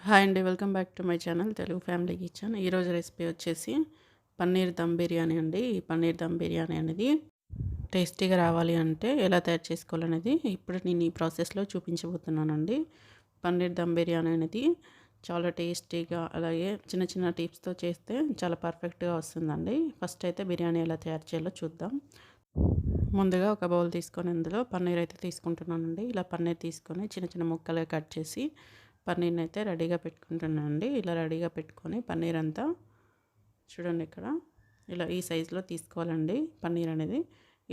Hi అండి. Welcome back to my channel Telugu family kitchen. ఈరోజు recipe వచ్చేసి పన్నీర్ దమ్ బిర్యానీ అండి. ఈ పన్నీర్ దమ్ బిర్యానీ అనేది టేస్టీగా రావాలి అంటే ఎలా తయారు చేసుకోవాలనేది ఇప్పుడు నేను ఈ ప్రాసెస్లో చూపించబోతున్నానండి. పన్నీర్ దమ్ బిర్యానీ అనేది చాలా టేస్టీగా అలాగే చిన్న చిన్న టిప్స్తో చేస్తే చాలా పర్ఫెక్ట్గా వస్తుందండి. ఫస్ట్ అయితే బిర్యానీ ఎలా తయారు చేయాలో చూద్దాం. ముందుగా ఒక బౌల్ తీసుకొని అందులో పన్నీర్ అయితే తీసుకుంటున్నానండి. ఇలా పన్నీర్ తీసుకొని చిన్న చిన్న ముక్కలుగా కట్ చేసి పన్నీర్ని అయితే రెడీగా పెట్టుకుంటున్నానండి. ఇలా రెడీగా పెట్టుకొని పన్నీర్ అంతా చూడండి ఇక్కడ ఇలా ఈ సైజులో తీసుకోవాలండి పన్నీర్ అనేది.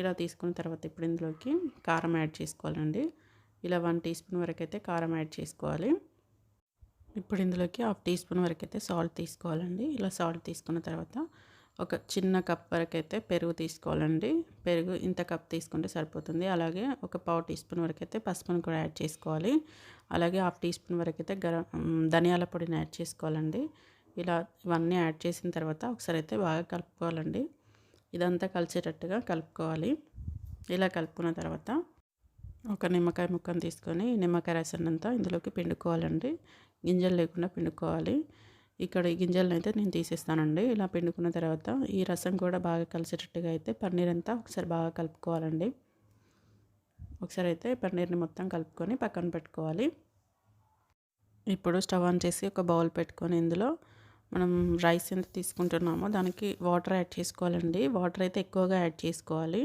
ఇలా తీసుకున్న తర్వాత ఇప్పుడు ఇందులోకి కారం యాడ్ చేసుకోవాలండి. ఇలా 1 టీ స్పూన్ వరకు అయితే కారం యాడ్ చేసుకోవాలి. ఇప్పుడు ఇందులోకి 1/2 టీ స్పూన్ వరకు అయితే సాల్ట్ తీసుకోవాలండి. ఇలా సాల్ట్ తీసుకున్న తర్వాత ఒక చిన్న కప్ వరకు అయితే పెరుగు తీసుకోవాలండి. పెరుగు ఇంత కప్ తీసుకుంటే సరిపోతుంది. అలాగే ఒక 1/4 టీ స్పూన్ వరకు అయితే పసుపును కూడా యాడ్ చేసుకోవాలి. అలాగే 1/2 టీ స్పూన్ వరకు అయితే ధనియాల పొడిని యాడ్ చేసుకోవాలండి. ఇలా ఇవన్నీ యాడ్ చేసిన తర్వాత ఒకసారి అయితే బాగా కలుపుకోవాలండి. ఇదంతా కలిసేటట్టుగా కలుపుకోవాలి. ఇలా కలుపుకున్న తర్వాత ఒక నిమ్మకాయ ముక్కను తీసుకొని నిమ్మకాయ రసాన్నంతా ఇందులోకి పిండుకోవాలండి. గింజలు లేకుండా పిండుకోవాలి. ఇక్కడ ఈ గింజలను అయితే నేను తీసేస్తానండి. ఇలా పిండుకున్న తర్వాత ఈ రసం కూడా బాగా కలిసేటట్టుగా అయితే పన్నీర్ అంతా ఒకసారి బాగా కలుపుకోవాలండి. ఒకసారి అయితే పన్నీర్ని మొత్తం కలుపుకొని పక్కన పెట్టుకోవాలి. ఇప్పుడు స్టవ్ ఆన్ చేసి ఒక బౌల్ పెట్టుకొని ఇందులో మనం రైస్ ఎంత తీసుకుంటున్నామో దానికి వాటర్ యాడ్ చేసుకోవాలండి. వాటర్ అయితే ఎక్కువగా యాడ్ చేసుకోవాలి.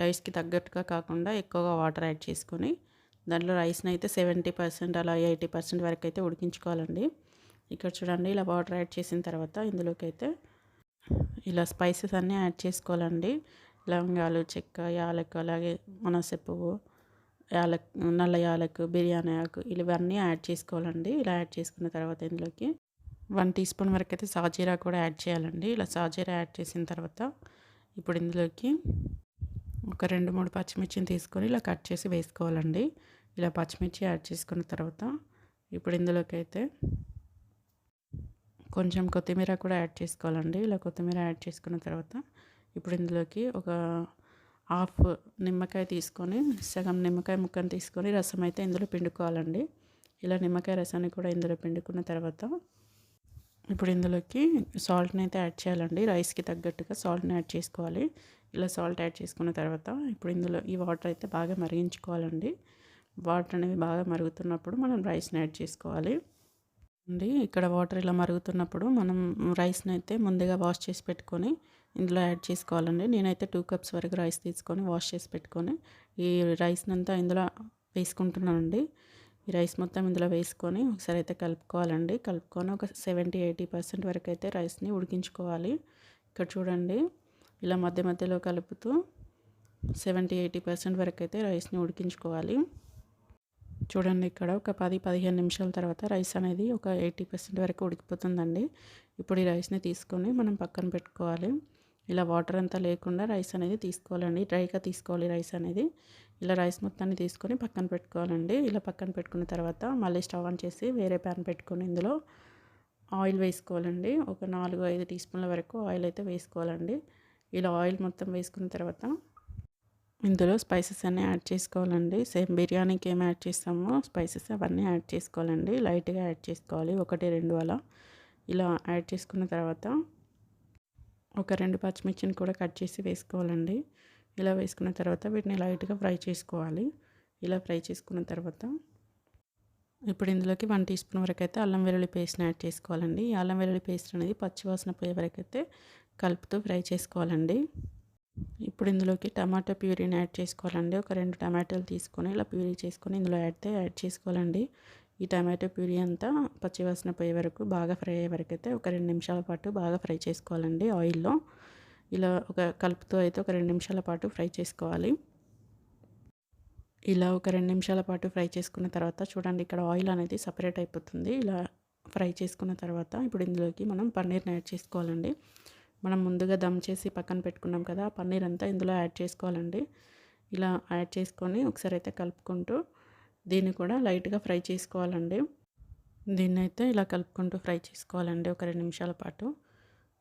రైస్కి తగ్గట్టుగా కాకుండా ఎక్కువగా వాటర్ యాడ్ చేసుకొని దాంట్లో రైస్ని అయితే 70% అలా 80% వరకు అయితే ఉడికించుకోవాలండి. ఇక్కడ చూడండి ఇలా వాటర్ యాడ్ చేసిన తర్వాత ఇందులోకి అయితే ఇలా స్పైసెస్ అన్నీ యాడ్ చేసుకోవాలండి. లవంగాలు, చెక్క, యాలకు, అలాగే అనాస పువ్వు, నల్ల యాలకు, బిర్యానీ ఆకు ఇవన్నీ యాడ్ చేసుకోవాలండి. ఇలా యాడ్ చేసుకున్న తర్వాత ఇందులోకి 1 టీ స్పూన్ వరకు అయితే సాజీరా కూడా యాడ్ చేయాలండి. ఇలా సాజీరా యాడ్ చేసిన తర్వాత ఇప్పుడు ఇందులోకి ఒక 2-3 పచ్చిమిర్చిని తీసుకొని ఇలా కట్ చేసి వేసుకోవాలండి. ఇలా పచ్చిమిర్చి యాడ్ చేసుకున్న తర్వాత ఇప్పుడు ఇందులోకి అయితే కొంచెం కొత్తిమీర కూడా యాడ్ చేసుకోవాలండి. ఇలా కొత్తిమీర యాడ్ చేసుకున్న తర్వాత ఇప్పుడు ఇందులోకి ఒక హాఫ్ నిమ్మకాయ తీసుకొని సగం నిమ్మకాయ ముక్కను తీసుకొని రసం అయితే ఇందులో పిండుకోవాలండి. ఇలా నిమ్మకాయ రసాన్ని కూడా ఇందులో పిండుకున్న తర్వాత ఇప్పుడు ఇందులోకి సాల్ట్ని అయితే యాడ్ చేయాలండి. రైస్కి తగ్గట్టుగా సాల్ట్ని యాడ్ చేసుకోవాలి. ఇలా సాల్ట్ యాడ్ చేసుకున్న తర్వాత ఇప్పుడు ఇందులో ఈ వాటర్ అయితే బాగా మరిగించుకోవాలండి. వాటర్ అనేవి బాగా మరుగుతున్నప్పుడు మనం రైస్ని యాడ్ చేసుకోవాలి అండి. ఇక్కడ వాటర్ ఇలా మరుగుతున్నప్పుడు మనం రైస్ని అయితే ముందుగా వాష్ చేసి పెట్టుకొని ఇందులో యాడ్ చేసుకోవాలండి. నేనైతే 2 కప్స్ వరకు రైస్ తీసుకొని వాష్ చేసి పెట్టుకొని ఈ రైస్ని అంతా ఇందులో వేసుకుంటున్నానండి. ఈ రైస్ మొత్తం ఇందులో వేసుకొని ఒకసారి అయితే కలుపుకోవాలండి. కలుపుకొని ఒక 70-80% వరకు అయితే రైస్ని ఉడికించుకోవాలి. ఇక్కడ చూడండి ఇలా మధ్య మధ్యలో కలుపుతూ 70-80% వరకు అయితే రైస్ని ఉడికించుకోవాలి. చూడండి ఇక్కడ ఒక 10-15 నిమిషాల తర్వాత రైస్ అనేది ఒక 80% వరకు ఉడికిపోతుందండి. ఇప్పుడు ఈ రైస్ని తీసుకొని మనం పక్కన పెట్టుకోవాలి. ఇలా వాటర్ అంతా లేకుండా రైస్ అనేది తీసుకోవాలండి. డ్రైగా తీసుకోవాలి రైస్ అనేది. ఇలా రైస్ మొత్తాన్ని తీసుకొని పక్కన పెట్టుకోవాలండి. ఇలా పక్కన పెట్టుకున్న తర్వాత మళ్ళీ స్టవ్ ఆన్ చేసి వేరే ప్యాన్ పెట్టుకొని ఇందులో ఆయిల్ వేసుకోవాలండి. ఒక 4-5 టీ స్పూన్ల వరకు ఆయిల్ అయితే వేసుకోవాలండి. ఇలా ఆయిల్ మొత్తం వేసుకున్న తర్వాత ఇందులో స్పైసెస్ అన్నీ యాడ్ చేసుకోవాలండి. సేమ్ బిర్యానీకి ఏమి యాడ్ చేస్తామో స్పైసెస్ అవన్నీ యాడ్ చేసుకోవాలండి. లైట్గా యాడ్ చేసుకోవాలి, 1-2 అలా. ఇలా యాడ్ చేసుకున్న తర్వాత ఒక 2 పచ్చిమిర్చిని కూడా కట్ చేసి వేసుకోవాలండి. ఇలా వేసుకున్న తర్వాత వీటిని లైట్గా ఫ్రై చేసుకోవాలి. ఇలా ఫ్రై చేసుకున్న తర్వాత ఇప్పుడు ఇందులోకి 1 టీ స్పూన్ వరకు అయితే అల్లం వెల్లుల్లి పేస్ట్ని యాడ్ చేసుకోవాలండి. ఈ అల్లం వెల్లుల్లి పేస్ట్ అనేది పచ్చివాసన పోయే వరకు అయితే కలుపుతూ ఫ్రై చేసుకోవాలండి. ఇప్పుడు ఇందులోకి టమాటో ప్యూరీని యాడ్ చేసుకోవాలండి. ఒక 2 టమాటాలు తీసుకొని ఇలా ప్యూరీ చేసుకొని ఇందులో యాడ్ చేసుకోవాలండి. ఈ టమాటో ప్యూరీ అంతా పచ్చివాసన పోయే వరకు బాగా ఫ్రై అయ్యే వరకు అయితే ఒక 2 నిమిషాల పాటు బాగా ఫ్రై చేసుకోవాలండి ఆయిల్లో. ఇలా కలుపుతూ అయితే ఒక 2 నిమిషాల పాటు ఫ్రై చేసుకోవాలి. ఇలా ఒక 2 నిమిషాల పాటు ఫ్రై చేసుకున్న తర్వాత చూడండి ఇక్కడ ఆయిల్ అనేది సపరేట్ అయిపోతుంది. ఇలా ఫ్రై చేసుకున్న తర్వాత ఇప్పుడు ఇందులోకి మనం పన్నీర్ని యాడ్ చేసుకోవాలండి. మనం ముందుగా దమ్ చేసి పక్కన పెట్టుకున్నాం కదా, ఆ పన్నీర్ అంతా ఇందులో యాడ్ చేసుకోవాలండి. ఇలా యాడ్ చేసుకొని ఒకసారి అయితే కలుపుకుంటూ దీన్ని కూడా లైట్గా ఫ్రై చేసుకోవాలండి. దీన్ని అయితే ఇలా కలుపుకుంటూ ఫ్రై చేసుకోవాలండి ఒక 2 నిమిషాల పాటు.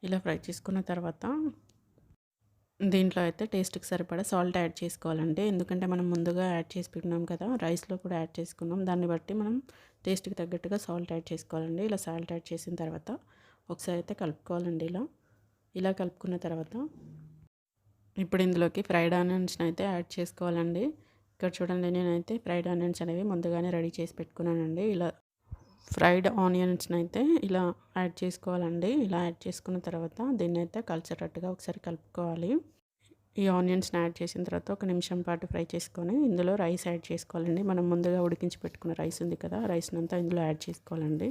ఇలా ఫ్రై చేసుకున్న తర్వాత దీంట్లో అయితే టేస్ట్‌కి సరిపడా సాల్ట్ యాడ్ చేసుకోవాలండి. ఎందుకంటే మనం ముందుగా యాడ్ చేసి పెట్టుకున్నాం కదా, రైస్‌లో కూడా యాడ్ చేసుకున్నాం. దాన్ని బట్టి మనం టేస్ట్కి తగ్గట్టుగా సాల్ట్ యాడ్ చేసుకోవాలండి. ఇలా సాల్ట్ యాడ్ చేసిన తర్వాత ఒకసారి అయితే కలుపుకోవాలండి. ఇలా కలుపుకున్న తర్వాత ఇప్పుడు ఇందులోకి ఫ్రైడ్ ఆనియన్స్ని అయితే యాడ్ చేసుకోవాలండి. ఇక్కడ చూడండి, నేనైతే ఫ్రైడ్ ఆనియన్స్ అనేవి ముందుగానే రెడీ చేసి పెట్టుకున్నానండి. ఇలా ఫ్రైడ్ ఆనియన్స్ని అయితే ఇలా యాడ్ చేసుకోవాలండి. ఇలా యాడ్ చేసుకున్న తర్వాత దీన్ని అయితే కలిసేటట్టుగా ఒకసారి కలుపుకోవాలి. ఈ ఆనియన్స్ని యాడ్ చేసిన తర్వాత 1 నిమిషం పాటు ఫ్రై చేసుకొని ఇందులో రైస్ యాడ్ చేసుకోవాలండి. మనం ముందుగా ఉడికించి పెట్టుకున్న రైస్ ఉంది కదా, రైస్ని అంతా ఇందులో యాడ్ చేసుకోవాలండి.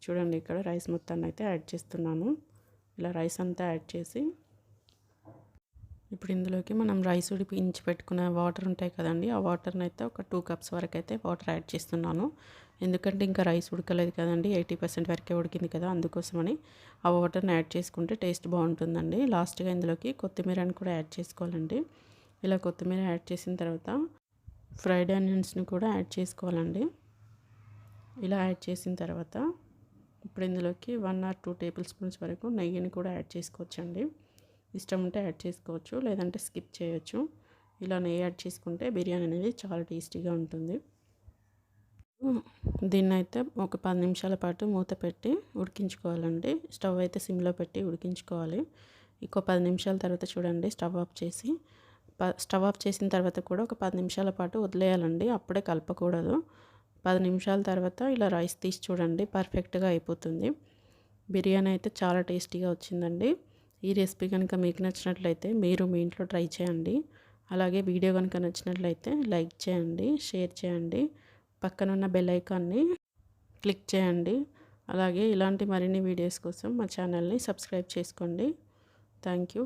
చూడండి, ఇక్కడ రైస్ మొత్తాన్ని అయితే యాడ్ చేస్తున్నాను. ఇలా రైస్ అంతా యాడ్ చేసి ఇప్పుడు ఇందులోకి మనం రైస్ ఉడికించి పెట్టుకున్న వాటర్ ఉంటాయి కదండి, ఆ వాటర్ని అయితే ఒక 2 కప్స్ వరకు అయితే వాటర్ యాడ్ చేస్తున్నాను. ఎందుకంటే ఇంకా రైస్ ఉడకలేదు కదండి, 80% వరకే ఉడికింది కదా, అందుకోసమని ఆ వాటర్ని యాడ్ చేసుకుంటే టేస్ట్ బాగుంటుందండి. లాస్ట్గా ఇందులోకి కొత్తిమీరని కూడా యాడ్ చేసుకోవాలండి. ఇలా కొత్తిమీర యాడ్ చేసిన తర్వాత ఫ్రైడ్ ఆనియన్స్ని కూడా యాడ్ చేసుకోవాలండి. ఇలా యాడ్ చేసిన తర్వాత ఇప్పుడు ఇందులోకి 1 or 2 టేబుల్ స్పూన్స్ వరకు నెయ్యిని కూడా యాడ్ చేసుకోవచ్చండి. ఇష్టం ఉంటే యాడ్ చేసుకోవచ్చు, లేదంటే స్కిప్ చేయొచ్చు. ఇలా నెయ్యి యాడ్ చేసుకుంటే బిర్యానీ అనేది చాలా టేస్టీగా ఉంటుంది. దీన్ని అయితే ఒక 10 నిమిషాల పాటు మూత పెట్టి ఉడికించుకోవాలండి. స్టవ్ అయితే సిమ్లో పెట్టి ఉడికించుకోవాలి. ఇంకో 10 నిమిషాల తర్వాత చూడండి, స్టవ్ ఆఫ్ చేసిన తర్వాత కూడా ఒక 10 నిమిషాల పాటు వదిలేయాలండి. అప్పుడే కలపకూడదు. 10 నిమిషాల తర్వాత ఇలా రైస్ తీసి చూడండి, పర్ఫెక్ట్గా అయిపోతుంది. బిర్యానీ అయితే చాలా టేస్టీగా వచ్చిందండి. ఈ రెసిపీ కనుక మీకు నచ్చినట్లయితే మీరు మీ ఇంట్లో ట్రై చేయండి. అలాగే వీడియో కనుక నచ్చినట్లయితే లైక్ చేయండి, షేర్ చేయండి, పక్కనున్న బెల్ ఐకాన్ని క్లిక్ చేయండి. అలాగే ఇలాంటి మరిన్ని వీడియోస్ కోసం మా ఛానల్ని సబ్స్క్రైబ్ చేసుకోండి. Thank you.